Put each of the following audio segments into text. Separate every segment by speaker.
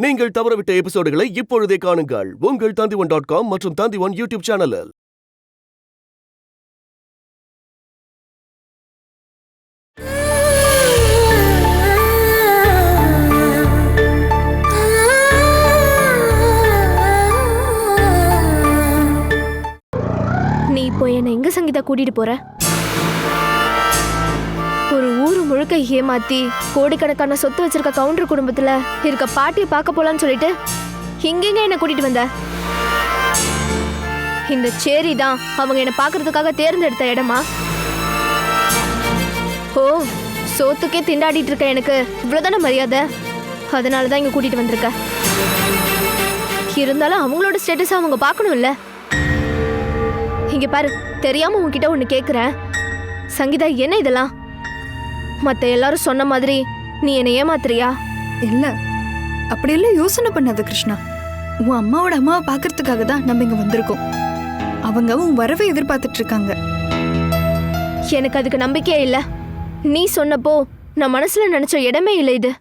Speaker 1: நீங்கள் தவறவிட்ட எபிசோடுகளை இப்பொழுதே காணுங்கள் உங்கள் Tandivan.com மற்றும் Tandivan யூடியூப் சேனலில்.
Speaker 2: நீ இப்போ என்ன எங்க சங்கீதா கூட்டிட்டு போற? ஒரு ஊரு முழுக்க ஏமாத்தி கோடிக்கணக்கான சொத்து வச்சிருக்க கவுண்டர் குடும்பத்துல இருக்க பாட்டியை பார்க்க போலான்னு சொல்லிட்டு இங்கெங்க என்ன கூட்டிட்டு வந்த? இந்த சேரி தான் அவங்க என்ன பாக்குறதுக்காக தேர்ந்தெடுத்த இடமா? ஓ, சோத்துக்கே திண்டாடிட்டு இருக்க எனக்கு இவ்வளவுதான மரியாதை? அதனாலதான் இங்க கூட்டிட்டு வந்திருக்க. இருந்தாலும் அவங்களோட ஸ்டேட்டஸ் அவங்க பார்க்கணும் இல்ல? இங்க பாரு, தெரியாம உன்கிட்ட ஒண்ணு கேக்குறேன். சங்கீதா, என்ன இதெல்லாம்? மத்த எல்லாரும் சொன்ன மாதிரி நீ என்னை ஏமாத்துறியா?
Speaker 3: இல்ல, அப்படியெல்லாம் யோசனை பண்ணாத கிருஷ்ணா. உன் அம்மாவோட அம்மாவை பாக்குறதுக்காக தான் நம்ம இங்க வந்திருக்கோம். அவங்க உன் வரவை எதிர்பார்த்துட்டு இருக்காங்க.
Speaker 2: எனக்கு அதுக்கு நம்பிக்கையே இல்ல. நீ சொன்னப்போ நான் மனசுல நினைச்ச இடமே இல்லை இது.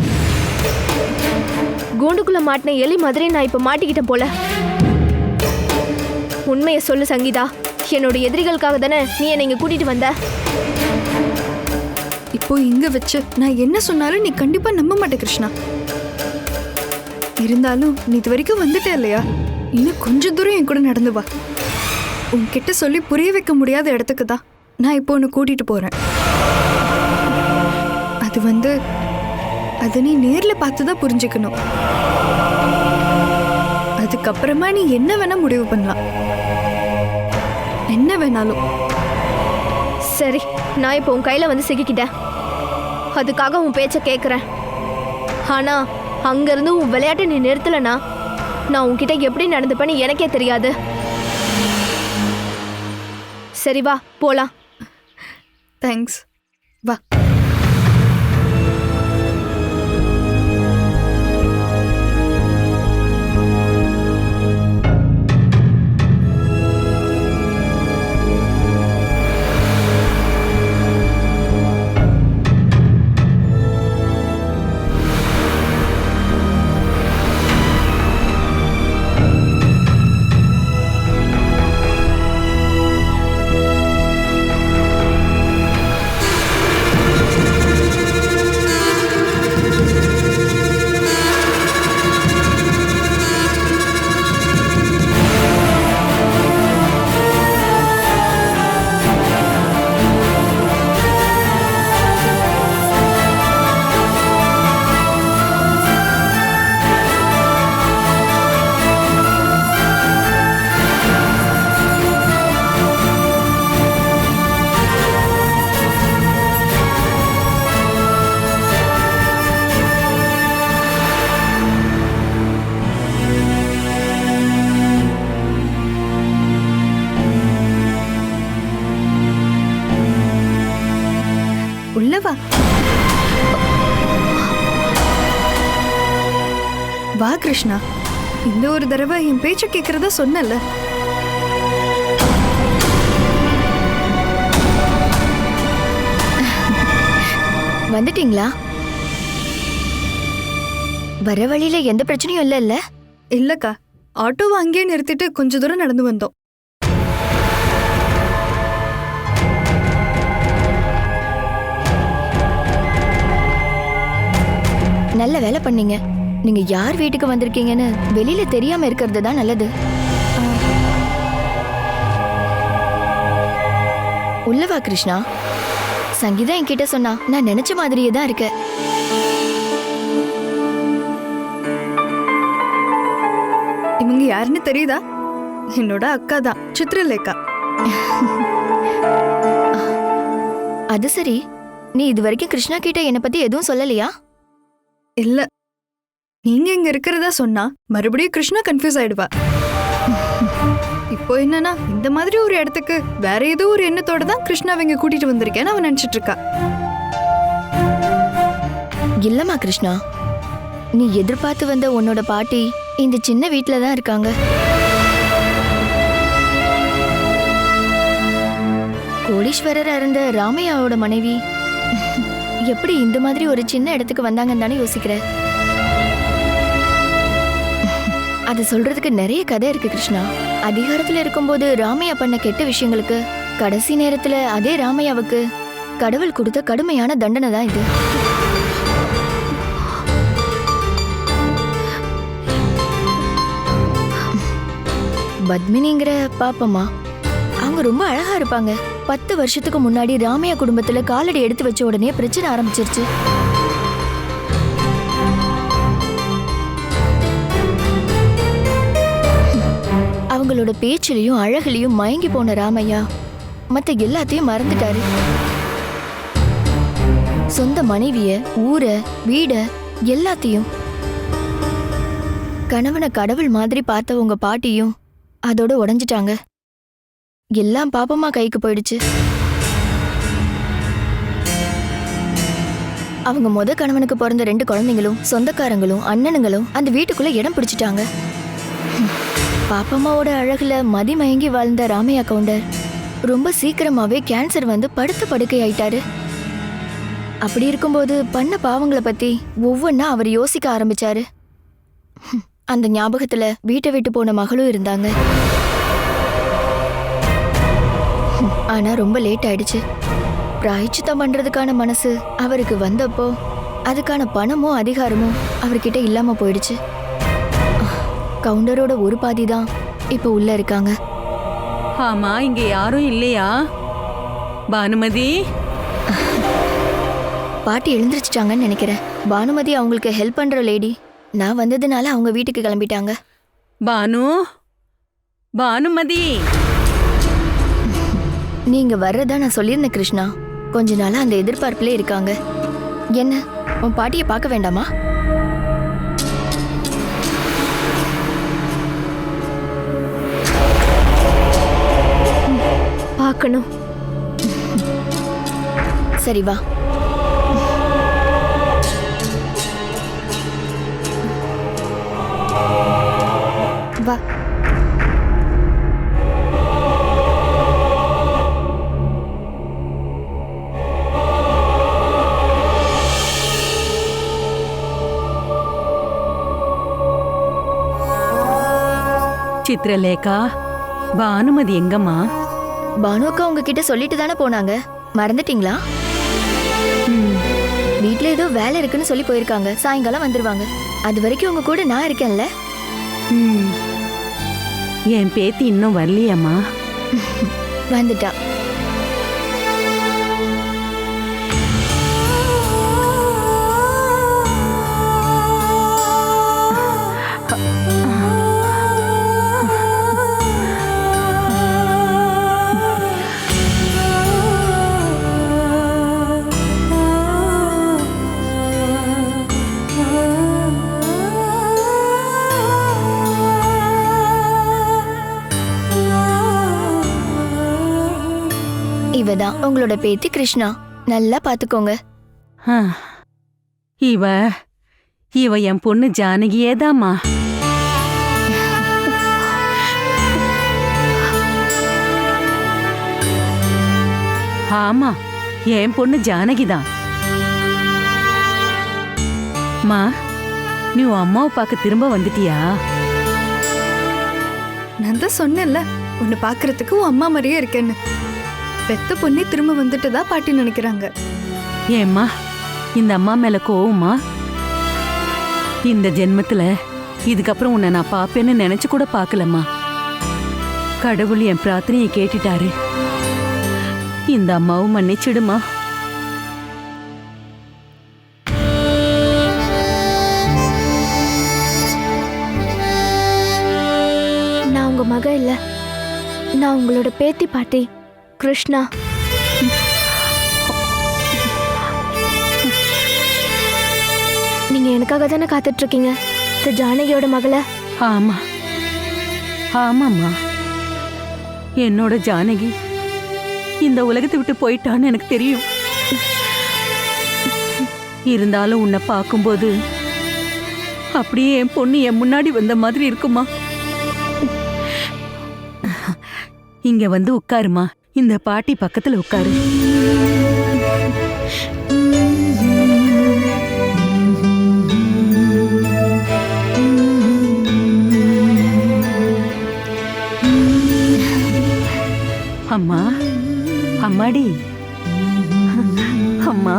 Speaker 2: கூண்டுக்குள்ள மாட்டின எலி மாதிரி நான் இப்ப மாட்டிக்கிட்டேன் போல. உண்மையை சொல்லு சங்கீதா, என்னோட எதிரிகளுக்காக தானே நீ என்னை இங்க கூட்டிட்டு வந்த?
Speaker 3: இப்போ இங்க வச்சு நான் என்ன சொன்னாலும் நீ கண்டிப்பா நம்ப மாட்டே கிருஷ்ணா. இருந்தாலும் நீ இது வரைக்கும் வந்துட்ட இல்லையா, இன்னும் கொஞ்ச தூரம் என் கூட நடந்து வா. உன்கிட்ட சொல்லி புரிய வைக்க முடியாத இடத்துக்கு தான் நான் இப்போ உன்னை கூட்டிட்டு போறேன். அது நீ நேர்ல பார்த்துதான் புரிஞ்சுக்கணும். அதுக்கப்புறமா நீ என்ன வேணா முடிவு பண்ணலாம், என்ன வேணாலும்.
Speaker 2: சரி, நான் இப்போ உன் கையில வந்து சிக்கிக்கிட்டேன். அதுக்காக உன் பேச்ச கேட்குறேன். ஆனா அங்கிருந்து உன் விளையாட்டை நீ நிறுத்தலனா நான் உன்கிட்ட எப்படி நடந்துப்பேன்னு எனக்கே தெரியாது. சரி வா போலாம்.
Speaker 3: தேங்க்ஸ், வா. வா கிருஷ்ணா, இந்த ஒரு தடவை என் பேச்ச கேட்கறதா சொன்னல.
Speaker 4: வந்துட்டீங்களா? வர வழியில எந்த பிரச்சனையும் இல்ல?
Speaker 3: இல்லக்கா, ஆட்டோவை அங்கேயே நிறுத்திட்டு கொஞ்ச தூரம் நடந்து வந்தோம்.
Speaker 4: நல்ல வேலை பண்ணீங்க. நீங்க யார் வீட்டுக்கு வந்திருக்கீங்கன்னு வெளியில தெரியாம இருக்கிறது தான் நல்லது. உள்ளவா கிருஷ்ணா. சங்கீதா என்கிட்ட சொன்னா நான் நினைச்ச மாதிரியே தான் இருக்க.
Speaker 3: இவங்க யாருன்னு தெரியுதா? என்னோட அக்கா தான், சித்ரலேகா.
Speaker 4: அது சரி, நீ இது வரைக்கும் கிருஷ்ணா கிட்ட என்னை பத்தி எதுவும் சொல்லலையா?
Speaker 3: இல்ல, நீங்க இங்க இருக்கிறதா சொன்னா மறுபடியும் கிருஷ்ணா கன்ஃபியூஸ் ஆயிடுவா. இப்போ என்னன்னா, இந்த மாதிரி ஒரு இடத்துக்கு வேற ஏதோ ஒரு எண்ணத்தோட தான் கிருஷ்ணாவை இங்க கூட்டிட்டு வந்திருக்கேன்னு அவன் நினைச்சிட்டு இருக்கா.
Speaker 4: இல்லம்மா கிருஷ்ணா, நீ எதிர்பார்த்து வந்த உன்னோட பாட்டி இந்த சின்ன வீட்டுல தான் இருக்காங்க. கோடீஸ்வரரா இருந்த ராமையாவோட மனைவி எப்படி இந்த மாதிரி ஒரு சின்ன இடத்துக்கு வந்தாங்கன்னு தானே யோசிக்கிற. அது சொல்றதுக்கு நிறைய கதை இருக்கு கிருஷ்ணா. அதிகாரத்துல இருக்கும்போது ராமையா பண்ண கெட்ட விஷயங்களுக்கு கடைசி நேரத்துல அதே ராமையாவுக்கு கடவுள் கொடுத்த கடுமையான தண்டனை தான் இது. பத்மினிங்கிற பாப்பம்மா, அவங்க ரொம்ப அழகா இருப்பாங்க. 10 வருஷத்துக்கு முன்னாடி ராமையா குடும்பத்துல காலடி எடுத்து வச்ச உடனே பிரச்சனை ஆரம்பிச்சிருச்சு. அவங்களோட பேச்சிலையும் அழகுலையும் மயங்கி போன ராமையா மத்த எல்லாத்தையும் மறந்துட்டாரு. சொந்த மனைவிய, ஊரை, வீட எல்லாத்தையும், கணவனை கடவுள் மாதிரி பார்த்த உங்க பாட்டியும் அதோட உடைஞ்சிட்டாங்க. எல்லாம் பாப்பமா கைக்கு போயிடுச்சு. அவங்க கணவனுக்கு பிறந்த 2 குழந்தைங்களும் சொந்தக்காரங்களும் அண்ணனுங்களும் அந்த வீட்டுக்குள்ள இடம் பிடிச்சிட்டாங்க. பாப்பம்மாவோட அழகுல மதிமயங்கி வாழ்ந்த ராமையா கவுண்டர் ரொம்ப சீக்கிரமாவே கேன்சர் வந்து படுத்த படுக்கை ஆயிட்டாரு. அப்படி இருக்கும்போது பண்ண பாவங்களை பத்தி ஒவ்வொன்னா அவர் யோசிக்க ஆரம்பிச்சாரு. அந்த ஞாபகத்துல வீட்டை விட்டு போன மகளும் இருந்தாங்க. ஆனா ரொம்ப லேட் ஆயிடுச்சு. பிராயச்சித்தம் பண்றதுக்கான மனசு அவருக்கு வந்தப்போ அதுக்கான பணமும் அதிகாரமும் அவர்கிட்ட இல்லாம போயிடுச்சு. கவுண்டரோட ஒரு பாதி தான் இப்ப உள்ள இருக்காங்க.
Speaker 5: ஆமா, இங்க யாரும் இல்லையா? பானுமதி,
Speaker 4: பாட்டி எழுந்திருச்சிட்டாங்கன்னு நினைக்கிறேன். பானுமதி அவங்களுக்கு ஹெல்ப் பண்ற லேடி. நான் வந்ததுனால அவங்க வீட்டுக்கு கிளம்பிட்டாங்க.
Speaker 5: பானுமதி,
Speaker 4: நீங்க வர்றதா நான் சொல்லியிருந்தேன் கிருஷ்ணா. கொஞ்ச நாளா அந்த எதிர்பார்ப்புல இருக்காங்க. என்ன, உன் பாட்டியை பார்க்க வேண்டாமா?
Speaker 2: பார்க்கணும்.
Speaker 4: சரி வா.
Speaker 2: வா.
Speaker 5: சித்ரலேகா, பானுமதி எங்கம்மா?
Speaker 4: பானுக்கா உங்ககிட்ட சொல்லிட்டு தானே போனாங்க, மறந்துட்டீங்களா? வீட்ல ஏதோ வேலை இருக்குன்னு சொல்லி போயிருக்காங்க. சாயங்காலம் வந்துருவாங்க. அது வரைக்கும் உங்க கூட நான் இருக்கேன்ல.
Speaker 5: என் பேத்தி இன்னும் வரலையம்மா?
Speaker 4: வந்துட்டா. இவதான் உங்களோட பேத்தி கிருஷ்ணா. நல்லா பாத்துக்கோங்க.
Speaker 5: இவ என் பொண்ணு ஜானகியேதாம்மா. ஆமா, என் பொண்ணு ஜானகிதான். மா, நீ உன் அம்மாவை பார்க்க திரும்ப வந்துட்டியா?
Speaker 3: நான் தான் சொன்னேன்ல, உன்னை பாக்குறதுக்கு உன் அம்மா மாதிரியே இருக்கேன்னு. பெத்த பொண்ணே திரும்ப வந்துட்டுதா பாட்டி நினைக்கிறாங்க.
Speaker 5: ஏம்மா, இந்த அம்மா மேல கோவமா? இந்த ஜென்மத்துல இதுக்கப்புறம் உன்னை நான் பாப்பேன்னு நினைச்சு கூட பார்க்கலம்மா. கடவுள் என் பிரார்த்தனையை கேட்டுட்டாரு. இந்த அம்மாவும் மன்னிச்சிடுமா.
Speaker 2: நான் உங்க மக இல்ல, நான் உங்களோட பேத்தி பாட்டி கிருஷ்ணா. நீங்க எனக்காக தானே காத்துட்டு இருக்கீங்க, இந்த ஜானகியோட மகள?
Speaker 5: ஆமா, ஆமாம்மா. என்னோட ஜானகி இந்த உலகத்தை விட்டு போயிட்டான்னு எனக்கு தெரியும். இருந்தாலும் உன்னை பார்க்கும்போது அப்படியே என் பொண்ணு என் முன்னாடி வந்த மாதிரி இருக்குமா. இங்க வந்து உட்காருமா. இந்த பாட்டி பக்கத்துல உட்காரு. அம்மா, அம்மாடி, அம்மா.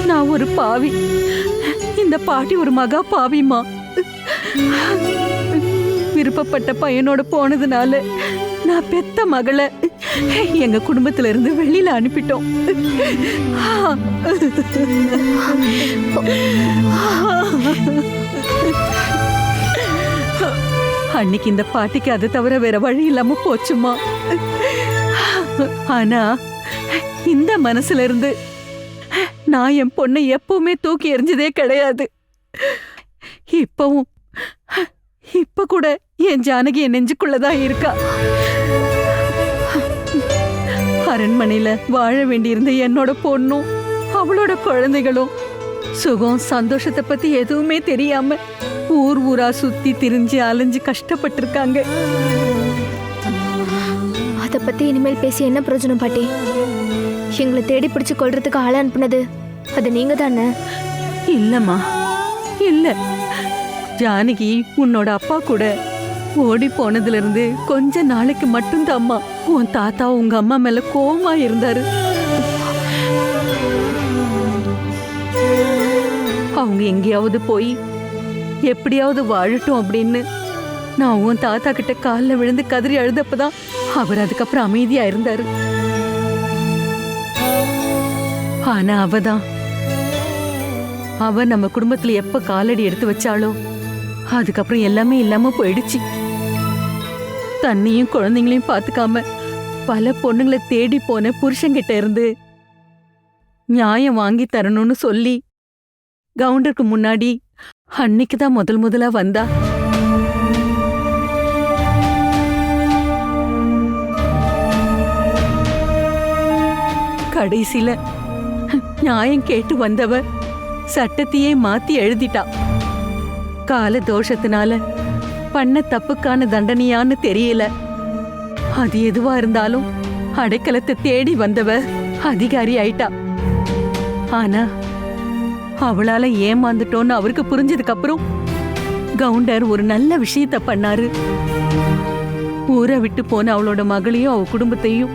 Speaker 5: நான் ஒரு பாவி, இந்த பாட்டி ஒரு மகா பாவிமா. விருப்பப்பட்ட பையனோட போனதுனால நான் பெத்த மகளை எங்க குடும்பத்துல இருந்து வெளியில அனுப்பிட்டோம். அன்னைக்கு இந்த பாட்டிக்கு அதை தவிர வேற வழி இல்லாம போச்சுமா. ஆனா இந்த மனசுல இருந்து நான் என் பொண்ணை எப்பவுமே தூக்கி எறிஞ்சதே கிடையாது. இப்ப கூட என் ஜானகி என் நெஞ்சுக்குள்ளதான் இருக்கா. அரண்மனையில வாழ வேண்டியிருந்த என்னோட பொண்ணும் அவளோட குழந்தைகளும் சுகம் சந்தோஷத்தை பத்தி எதுவுமே தெரியாம ஊர் ஊரா சுத்தி திரிஞ்சு அலைஞ்சு கஷ்டப்பட்டிருக்காங்க.
Speaker 2: அதை பத்தி இனிமேல் பேசி என்ன பிரயோஜனம் பாட்டி? எங்களை தேடி பிடிச்சு கொள்றதுக்கு ஆள அனுப்புனது அது நீங்க தானே?
Speaker 5: இல்லம்மா, இல்ல. ஜானகி உன்னோட அப்பா கூட ஓடி போனதுல இருந்து கொஞ்ச நாளைக்கு மட்டும்தாம்மா உன் தாத்தா உங்க அம்மா மேல கோவமா இருந்தாரு. அவங்க எங்கேயாவது போய் எப்படியாவது வாழட்டும் அப்படின்னு நான் உன் தாத்தா கிட்ட காலில் விழுந்து கதறி அழுதப்பதான் அவர் அதுக்கப்புறம் அமைதியா இருந்தாரு. ஆனா அவ நம்ம குடும்பத்துல எப்ப காலடி எடுத்து வச்சாலோ அதுக்கப்புறம் எல்லாமே இல்லாம போயிடுச்சு. தன்னையும் குழந்தைங்களையும் பார்த்துக்காம பல பொண்ணுங்களை தேடி போன புருஷங்கிட்ட இருந்து நியாயம் வாங்கி தரணும்னு சொல்லி கவுண்டருக்கு முன்னாடி அன்னைக்குதான் முதலா வந்தா. கடைசியில நியாயம் கேட்டு வந்தவ சட்டத்தையே மாத்தி எழுதிட்டா. கால தோஷத்தினால பண்ண தப்புக்கான தண்டனையான்னு தெரியல. அது எதுவா இருந்தாலும் அடைக்கலத்தை தேடி வந்தவ அதிகாரி ஆயிட்டா. ஆனா அவளால ஏமாந்துட்டோன்னு அவருக்கு புரிஞ்சதுக்கு அப்புறம் கவுண்டர் ஒரு நல்ல விஷயத்த பண்ணாரு. ஊரை விட்டு போன அவளோட மகளையும் அவ குடும்பத்தையும்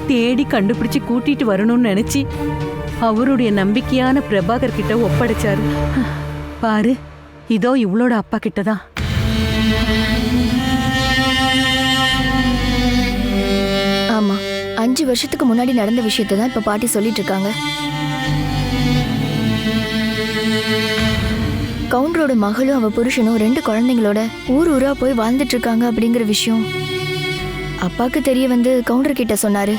Speaker 5: தேடி கண்டுபிடிச்சு கூட்டிட்டு வரணும்னு நினைச்சு அவருடைய நம்பிக்கையான பிரபாகர் கிட்ட ஒப்படைச்சாரு. பாரு, இதோ இவளோட அப்பா கிட்டதான்.
Speaker 4: ஆமா, 5 வருஷத்துக்கு முன்னாடி நடந்த விஷயத்தை தான் இப்ப பாட்டி சொல்லிட்டு இருக்காங்க. கவுண்டரோட மகளும் அவ புருஷனும் 2 குழந்தைங்களோட ஊர் ஊரா போய் வாழ்ந்துட்டு இருக்காங்க அப்படிங்கிற விஷயம் அப்பாக்கு தெரிய வந்து கவுண்டர் கிட்ட சொன்னாரு.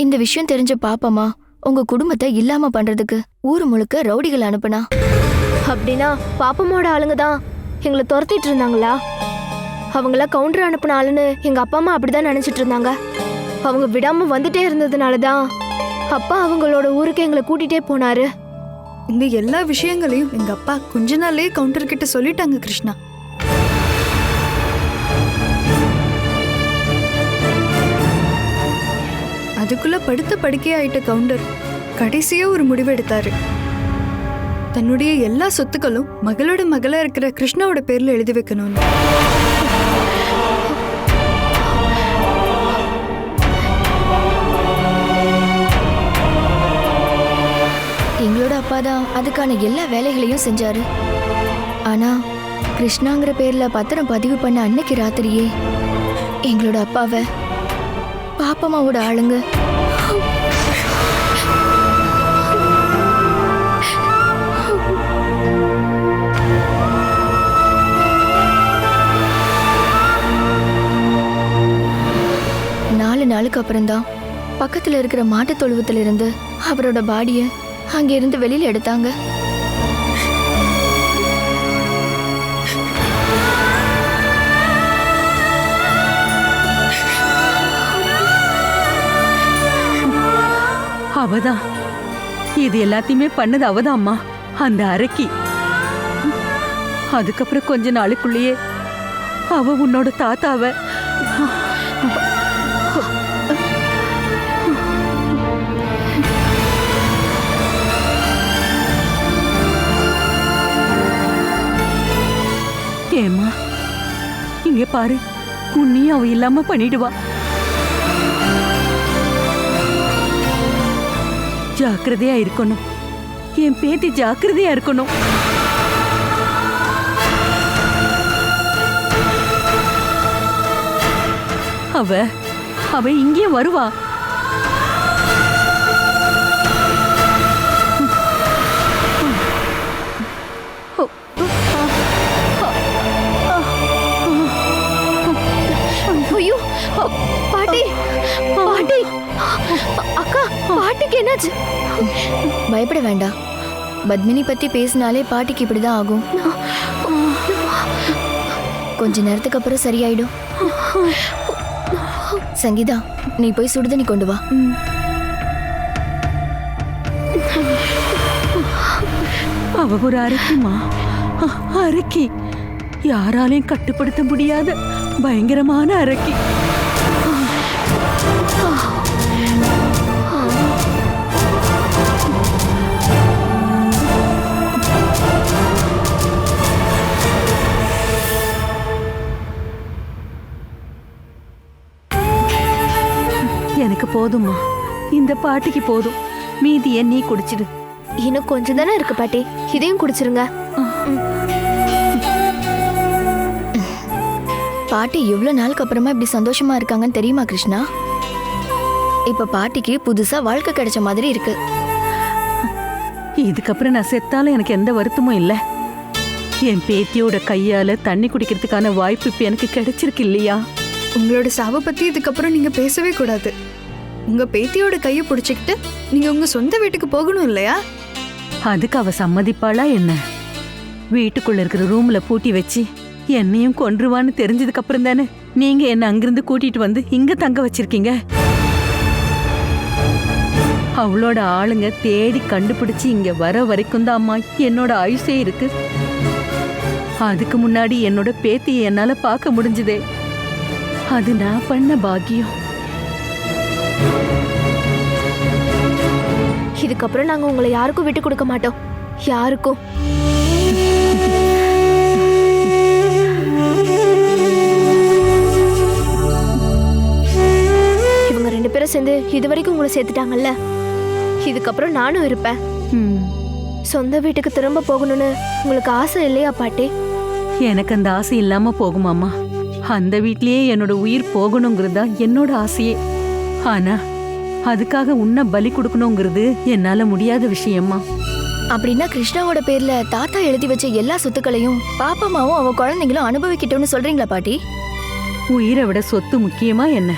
Speaker 4: இந்த விஷயம் தெரிஞ்ச பாப்பமா உங்க குடும்பத்தை இல்லாம பண்றதுக்கு ஊர் முழுக்க ரவுடிகள் அனுப்புனா.
Speaker 2: அப்படின்னா பாப்பமோட ஆளுங்க தான் எங்களை துரத்திட்டு இருந்தாங்களா? அவங்கள கவுண்டர் அனுப்புன ஆளுன்னு எங்க அப்பா அம்மா அப்படிதான் நினைச்சிட்டு இருந்தாங்க. அவங்க விடாம வந்துட்டே இருந்ததுனாலதான் அப்பா அவங்களோட ஊருக்கு எங்களை கூட்டிட்டே போனாரு.
Speaker 3: இந்த எல்லா விஷயங்களையும் எங்க அப்பா கொஞ்ச நாள்லயே கவுண்டர் கிட்ட சொல்லிட்டாங்க கிருஷ்ணா. அதுக்குள்ள படுத்த படுக்கையாயிட்ட கவுண்டர் கடைசியா ஒரு முடிவு எடுத்தாரு. தன்னுடைய எல்லா சொத்துக்களும் மகளோட மகளா இருக்கிற கிருஷ்ணாவோட பேர்ல எழுதி வைக்கணும்னு.
Speaker 4: எங்களோட அப்பா தான் அதுக்கான எல்லா வேலைகளையும் செஞ்சாரு. ஆனா கிருஷ்ணாங்கிற பேர்ல பத்திரம் பதிவு பண்ண அன்னைக்கு ராத்திரியே எங்களோட அப்பாவை பாப்பம்மாவோட ஆளுங்க நாளுக்கு அப்புறம்தான் பக்கத்துல இருக்கிற மாட்டு தொழுவத்துல இருந்து அவரோட பாடிய அங்க இருந்து வெளியில எடுத்தாங்க.
Speaker 5: அவதான் இது எல்லாத்தையுமே பண்ணது அவதாம்மா, அந்த அரக்கி. அதுக்கப்புறம் கொஞ்ச நாளுக்குள்ளேயே அவ உன்னோட தாத்தாவ பாரு, உன்னையும் அவ இல்லாம பண்ணிடுவா. ஜாக்கிரதையா இருக்கணும், என் பேத்தி ஜாக்கிரதையா இருக்கணும். அவ இங்கே வருவா.
Speaker 2: ஐயோ பாட்டி, பாட்டி, அக்கா, பாட்டிக்கு என்னாச்சு?
Speaker 4: பயப்பட வேண்டாம். பத்மினி பத்தி பேசினாலே பாட்டிக்கு இப்படிதான் ஆகும். கொஞ்ச நேரத்துக்கு அப்புறம் சரியாயிடும். சங்கீதா, நீ போய் சுடுதண்ணி கொண்டு வா.
Speaker 5: அவ ஒரு அரக்கிமா, அரக்கி, யாராலையும் கட்டுப்படுத்த முடியாத பயங்கரமான அரக்கி. எனக்கு போதும்மா, இந்த பாட்டிக்கு போதும். மீதியை நீ குடிச்சிடு.
Speaker 2: இன்னும் கொஞ்சம் தானே இருக்கு பாட்டி, இதையும் குடிச்சிருங்க.
Speaker 4: பாட்டி எவ்வளவு நாளுக்கு அப்புறமா இப்படி சந்தோஷமா இருக்காங்கன்னு தெரியுமா கிருஷ்ணா? இப்ப பாட்டிக்கு புதுசா வாழ்க்கை கிடைச்ச மாதிரி இருக்கு.
Speaker 5: இதுக்கப்புறம் நான் செத்தாலும் எனக்கு எந்த வருத்தமும் இல்லை. என் பேத்தியோட கையால தண்ணி குடிக்கிறதுக்கான வாய்ப்பு இப்ப எனக்கு கிடைச்சிருக்கு இல்லையா?
Speaker 3: உங்களோட சாவை பத்தி இதுக்கப்புறம் நீங்க பேசவே கூடாது. உங்க பேத்தியோட கையை பிடிச்சிக்கிட்டு நீங்க உங்க சொந்த வீட்டுக்கு போகணும் இல்லையா?
Speaker 5: அதுக்கு அவ சம்மதிப்பாளா என்ன? வீட்டுக்குள்ள இருக்கிற ரூம்ல பூட்டி வச்சு என்னையும் கொன்றுவான்னு தெரிஞ்சதுக்கு அப்புறம் தானே நீங்க என்ன அங்கிருந்து கூட்டிட்டு வந்து இங்க தங்க வச்சிருக்கீங்க. அவளோட ஆளுங்க தேடி கண்டுபிடிச்சு இங்க வர வரைக்கும் தான் அம்மா என்னோட ஆயுசே இருக்கு. அதுக்கு முன்னாடி என்னோட பேத்தியை என்னால பார்க்க முடிஞ்சதே. அது நான் பண்ண பாக்கியம்.
Speaker 2: இதுக்கப்புறம் நாங்க உங்களை யாருக்கும் விட்டு கொடுக்க மாட்டோம், யாருக்கும். இவங்க 2 பேரும் சேர்ந்து இதுவரைக்கும் உங்களை சேர்த்துட்டாங்கல்ல, இதுக்கப்புறம் நானும் இருப்பேன். சொந்த வீட்டுக்கு திரும்ப போகணும்னு உங்களுக்கு ஆசை இல்லையா பாட்டி?
Speaker 5: எனக்கு அந்த ஆசை இல்லாம போகுமாமா? அந்த வீட்லயே என்னோட உயிர் போகணுங்கிறது தான் என்னோட ஆசையே. ஆனா அதுக்காக உன்னை பலி கொடுக்கணுங்கிறது என்னால முடியாத விஷயமா.
Speaker 4: அப்படின்னா கிருஷ்ணாவோட பேர்ல தாத்தா எழுதி வச்ச எல்லா சொத்துக்களையும் பாப்பமாவும் அவ குழந்தைங்களும் அனுபவிக்கிட்டோம்னு சொல்றீங்களா பாட்டி?
Speaker 5: உயிரை விட சொத்து முக்கியமா என்ன?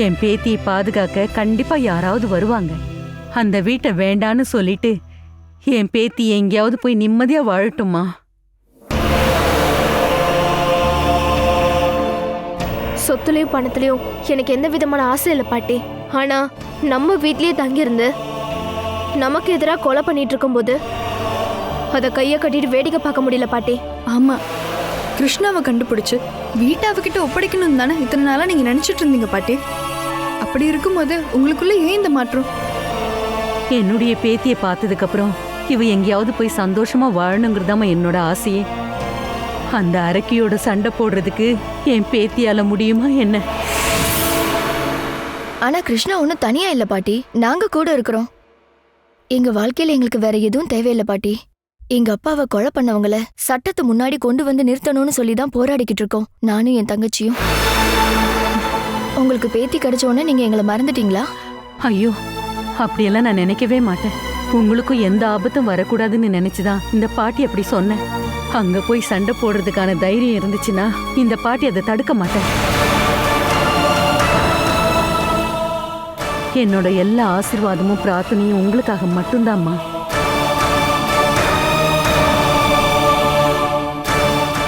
Speaker 5: என் பேத்தியை பாதுகாக்க கண்டிப்பா யாராவது வருவாங்க. அந்த வீட்டை வேண்டான்னு சொல்லிட்டு என் பேத்தி எங்கேயாவது போய் நிம்மதியா வாழட்டுமா?
Speaker 2: சொத்துலயும் பணத்துலயும் எனக்கு எந்த விதமான ஆசை இல்லை பாட்டி. ஆனா நம்ம வீட்லயே தங்கியிருந்து நமக்கு எதிராக கொலை பண்ணிட்டு இருக்கும்போது அதை கையை கட்டிட்டு வேடிக்கை பார்க்க முடியல பாட்டி.
Speaker 3: ஆமா, கிருஷ்ணாவை கண்டுபிடிச்சு வீட்டை அவகிட்ட ஒப்படைக்கணும் தானே இத்தனை நாளா நீங்க நினைச்சிட்டு இருந்தீங்க பாட்டி. அப்படி இருக்கும்போது உங்களுக்குள்ள ஏன் இந்த மாற்றம்?
Speaker 5: என்னுடைய பேத்தியை பார்த்ததுக்கு அப்புறம் இவ எங்கேயாவது போய் சந்தோஷமா வாழணுங்கிறதாம என்னோட ஆசையே. அந்த அரக்கியோட சண்டை போடுறதுக்கு என் பேத்தியால முடியுமா என்ன?
Speaker 4: ஆனா கிருஷ்ணா ஒன்னும் தனியா இல்ல பாட்டி, நாங்க கூட இருக்கிறோம். எங்க வாழ்க்கையில எங்களுக்கு வேற எதுவும் தேவையில்லை பாட்டி. எங்க அப்பாவை கொலை பண்ணவங்கள சட்டத்தை முன்னாடி கொண்டு வந்து நிறுத்தணும்னு சொல்லிதான் போராடிக்கிட்டு இருக்கோம், நானும் என் தங்கச்சியும். உங்களுக்கு பேத்தி கிடைச்ச உடனே நீங்க எங்களை மறந்துட்டீங்களா?
Speaker 5: ஐயோ, அப்படியெல்லாம் நான் நினைக்கவே மாட்டேன். உங்களுக்கும் எந்த ஆபத்தும் வரக்கூடாதுன்னு நினைச்சுதான் இந்த பாட்டி அப்படி சொன்னேன். அங்க போய் சண்டை போடுறதுக்கான தைரியம் இருந்துச்சுன்னா இந்த பாட்டி அதை தடுக்க மாட்டேன். என்னோட எல்லா ஆசீர்வாதமும் பிரார்த்தனையும் உங்களுக்காக மட்டும்தாம்மா.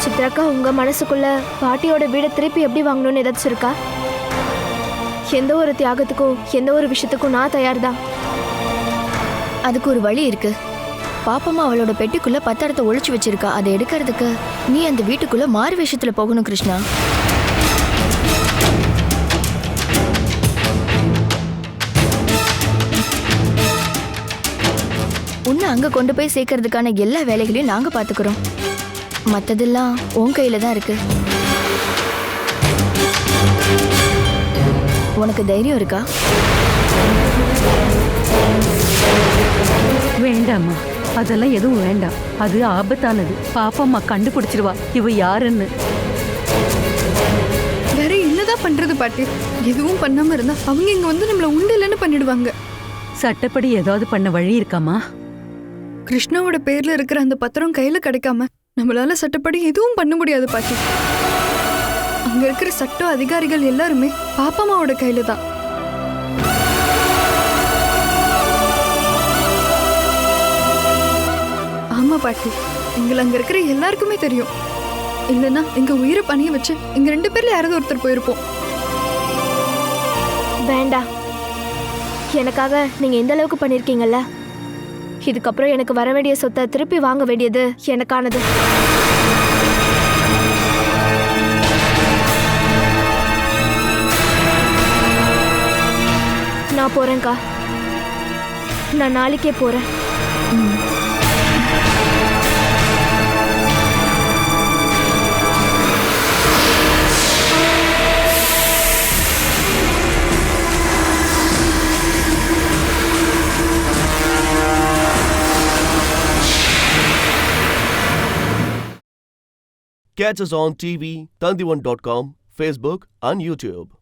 Speaker 2: சித்ராக்கா, உங்க மனசுக்குள்ள பாட்டியோட வீடை திருப்பி எப்படி வாங்கணும்னு ஏதாச்சும் இருக்கா? எந்த ஒரு தியாகத்துக்கும் எந்த ஒரு விஷயத்துக்கும் நான் தயார் தான்.
Speaker 4: அதுக்கு ஒரு வழி இருக்கு. பாப்பம்மா அவளோட பெட்டிக்குள்ள பத்திரத்தை ஒளிச்சு வச்சிருக்கா. அதை எடுக்கிறதுக்கு நீ அந்த வீட்டுக்குள்ள மாறு வேஷத்துல போகணும் கிருஷ்ணா. உன்னை அங்க கொண்டு போய் சேர்க்கறதுக்கான எல்லா வேலைகளையும் நாங்க பாத்துக்கிறோம். மத்ததெல்லாம் உன் கையில தான் இருக்கு. உனக்கு தைரியம் இருக்கா?
Speaker 5: வேண்டாம்மா, அதெல்லாம் எதுவும் வேண்டாம். அது ஆபத்தானது. பாப்பம்மா கண்டுபிடிச்சிருவா இவ யாருன்னு.
Speaker 3: வேற என்னதான் பண்றது பாட்டி? எதுவும் பண்ணாம இருந்தா அவங்க இங்க வந்து நம்மள உண்டு இல்லைன்னு பண்ணிடுவாங்க.
Speaker 5: சட்டப்படி ஏதாவது பண்ண வழி இருக்காமா?
Speaker 3: கிருஷ்ணாவோட பேர்ல இருக்கிற அந்த பத்திரம் கையில கிடைக்காம நம்மளால சட்டப்படி எதுவும் பண்ண முடியாது பாட்டி. அங்க இருக்கிற சட்ட அதிகாரிகள் எல்லாருமே பாப்பம்மாவோட கையில தான். ஆமா பாட்டி, எங்களை அங்க இருக்கிற எல்லாருக்குமே தெரியும். இல்லைன்னா எங்க உயிரை பணிய வச்சு எங்க 2 பேர்ல யாராவது ஒருத்தர் போயிருப்போம்.
Speaker 2: வேண்டாம், எனக்காக நீங்க இந்த அளவுக்கு பண்ணிருக்கீங்கல்ல, இதுக்கப்புறம் எனக்கு வர வேண்டிய சொத்தை திருப்பி வாங்க வேண்டியது எனக்கானது. நான் போறேன்க்கா. நான் நாளைக்கே போறேன்.
Speaker 1: Catch us on TV, Tandivan.com, Facebook and YouTube.